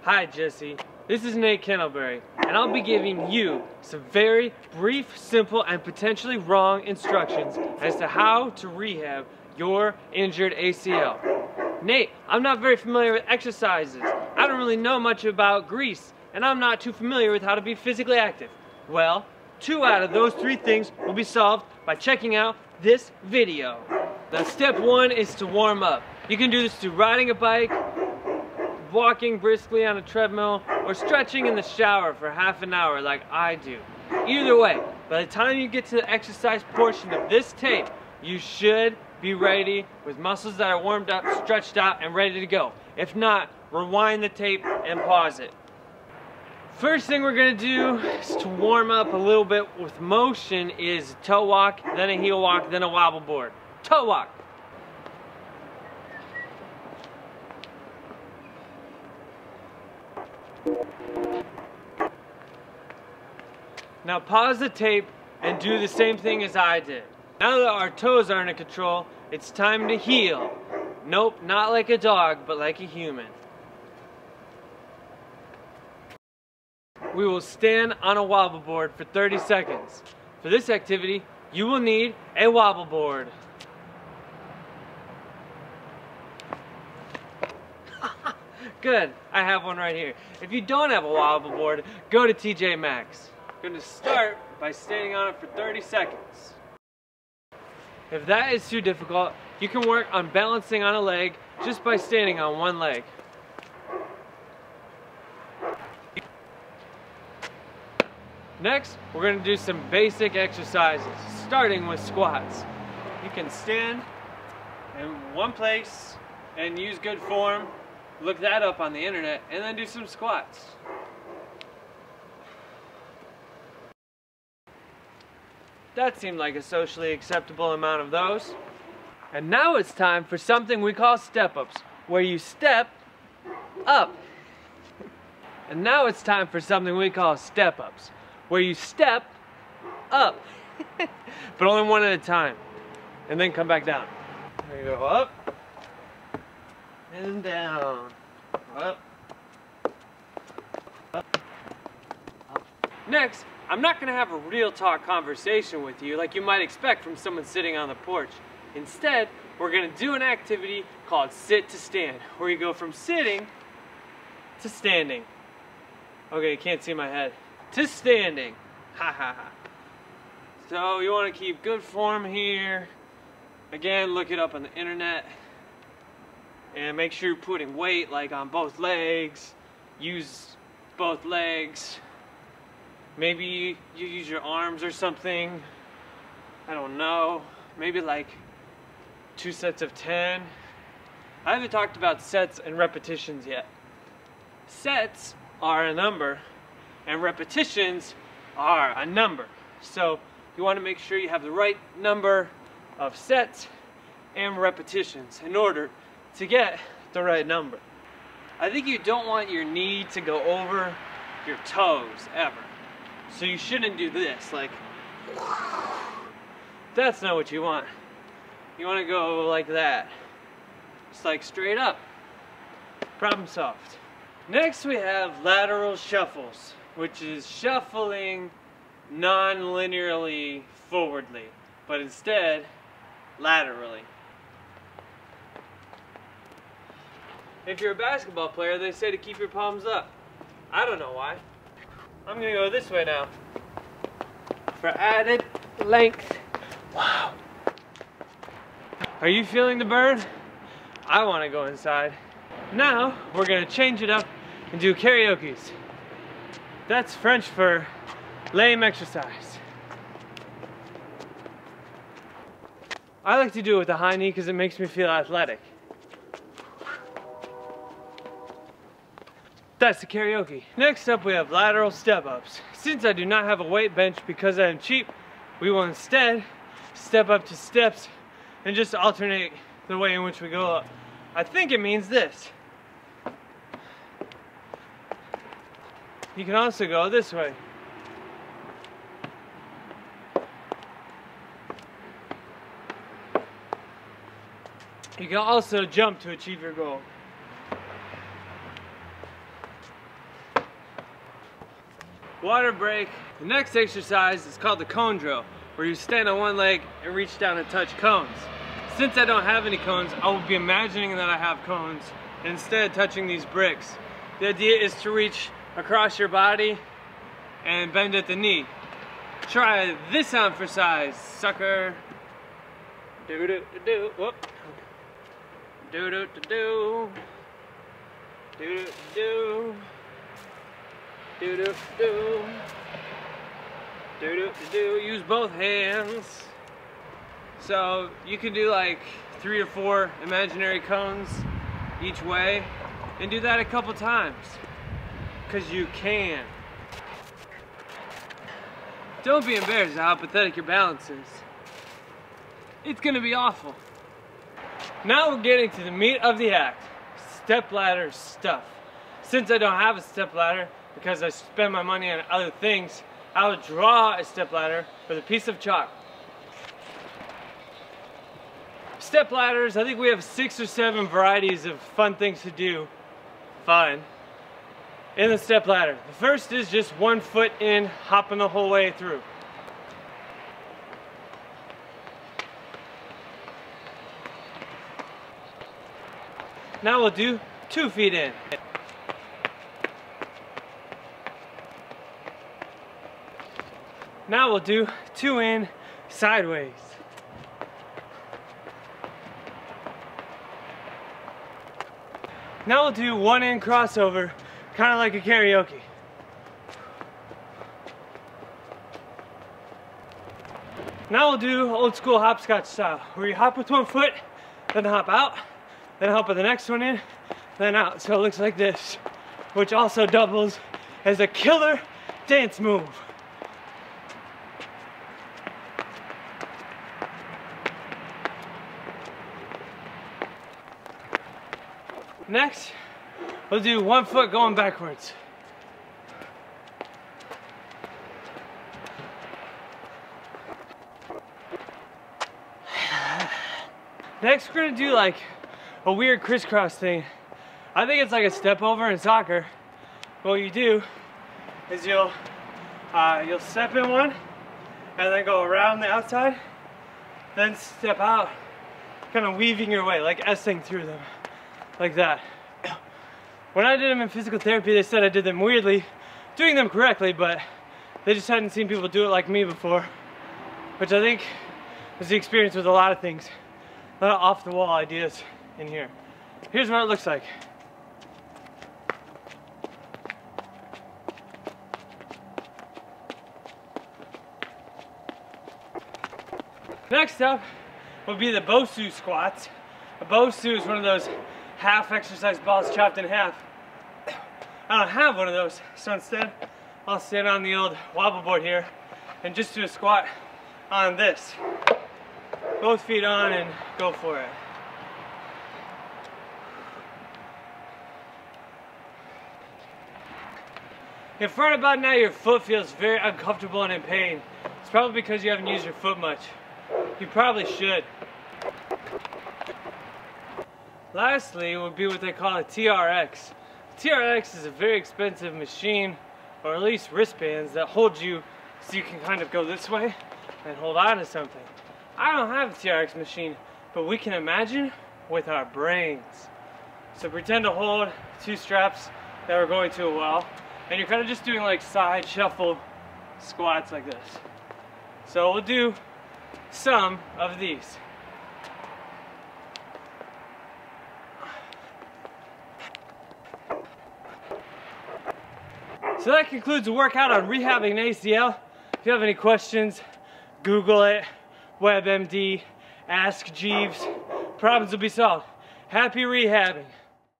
Hi Jesse, this is Nate Kennelberry, and I'll be giving you some very brief, simple, and potentially wrong instructions as to how to rehab your injured ACL. Nate, I'm not very familiar with exercises. I don't really know much about grease, and I'm not too familiar with how to be physically active. Well, 2 out of those 3 things will be solved by checking out this video. Now, step 1 is to warm up. You can do this through riding a bike, walking briskly on a treadmill, or stretching in the shower for half an hour like I do. Either way, by the time you get to the exercise portion of this tape, you should be ready with muscles that are warmed up, stretched out, and ready to go. If not, rewind the tape and pause it. First thing we're gonna do is to warm up a little bit with motion is toe walk, then a heel walk, then a wobble board. Toe walk. Now pause the tape and do the same thing as I did. Now that our toes are under control, it's time to heel. Nope, not like a dog, but like a human. We will stand on a wobble board for 30 seconds. For this activity, you will need a wobble board. Good, I have one right here. If you don't have a wobble board, go to TJ Maxx. You're going to start by standing on it for 30 seconds. If that is too difficult, you can work on balancing on a leg just by standing on one leg. Next, we're going to do some basic exercises, starting with squats. You can stand in one place and use good form. Look that up on the internet, and then do some squats. That seemed like a socially acceptable amount of those. And now it's time for something we call step ups, where you step up. And now it's time for something we call step ups, where you step up, but only one at a time, and then come back down. There you go, up, and down, up, up, up. Next, I'm not gonna have a real talk conversation with you like you might expect from someone sitting on the porch. Instead, we're gonna do an activity called sit to stand, where you go from sitting to standing. Okay, you can't see my head. To standing. Ha ha ha. So you want to keep good form here. Again, look it up on the internet. And make sure you're putting weight like on both legs. Use both legs. Maybe you use your arms or something. I don't know. Maybe like 2 sets of 10. I haven't talked about sets and repetitions yet. Sets are a number, and repetitions are a number. So you want to make sure you have the right number of sets and repetitions in order to get the right number. I think you don't want your knee to go over your toes ever. So you shouldn't do this, like, that's not what you want. You want to go like that. Just like straight up. Problem solved. Next we have lateral shuffles, which is shuffling non-linearly forwardly, but instead laterally. If you're a basketball player, they say to keep your palms up. I don't know why. I'm gonna go this way now. For added length. Wow. Are you feeling the burn? I want to go inside. Now we're gonna change it up and do karaoke's. That's French for lame exercise. I like to do it with the high knee because it makes me feel athletic. That's the karaoke. Next up we have lateral step ups. Since I do not have a weight bench because I am cheap, we will instead step up to steps and just alternate the way in which we go up. I think it means this. You can also go this way. You can also jump to achieve your goal. water break. The next exercise is called the cone drill, where you stand on one leg and reach down and touch cones. Since I don't have any cones, I will be imagining that I have cones and instead touching these bricks. The idea is to reach across your body and bend at the knee. Try this on for size, sucker. Do do do do. Whoop. Do do do do. Do do do. Do do do. Do do do. Use both hands. So you can do like 3 or 4 imaginary cones each way, and do that a couple times, because you can. Don't be embarrassed at how pathetic your balance is. It's gonna be awful. Now we're getting to the meat of the act, step ladder stuff. Since I don't have a step ladder, because I spend my money on other things, I will draw a step ladder with a piece of chalk. Step ladders, I think we have 6 or 7 varieties of fun things to do. Fun. In the step ladder. The first is just 1 foot in, hopping the whole way through. Now we'll do 2 feet in. Now we'll do 2 in, sideways. Now we'll do 1 in crossover, kind of like a karaoke. Now we'll do old school hopscotch style, where you hop with 1 foot, then hop out, then hop with the next one in, then out. So it looks like this, which also doubles as a killer dance move. Next, we'll do 1 foot going backwards. Next, we're gonna do like a weird crisscross thing. I think it's like a step over in soccer. What you do is you'll step in one and then go around the outside, then step out, kind of weaving your way, like S-ing through them. Like that. When I did them in physical therapy, they said I did them weirdly, doing them correctly, but they just hadn't seen people do it like me before, which I think is the experience with a lot of things. A lot of off-the-wall ideas in here. Here's what it looks like. Next up will be the Bosu squats. A Bosu is one of those half exercise balls chopped in half. I don't have one of those, so instead I'll stand on the old wobble board here and just do a squat on this. Both feet on and go for it. If right about now your foot feels very uncomfortable and in pain, it's probably because you haven't used your foot much. You probably should. Lastly would be what they call a TRX. TRX is a very expensive machine, or at least wristbands, that hold you so you can kind of go this way and hold on to something. I don't have a TRX machine, but we can imagine with our brains. So pretend to hold 2 straps that are going to a wall, and you're kind of just doing like side shuffle squats like this. So we'll do some of these. So that concludes the workout on rehabbing an ACL. If you have any questions, Google it, WebMD, Ask Jeeves. Problems will be solved. Happy rehabbing.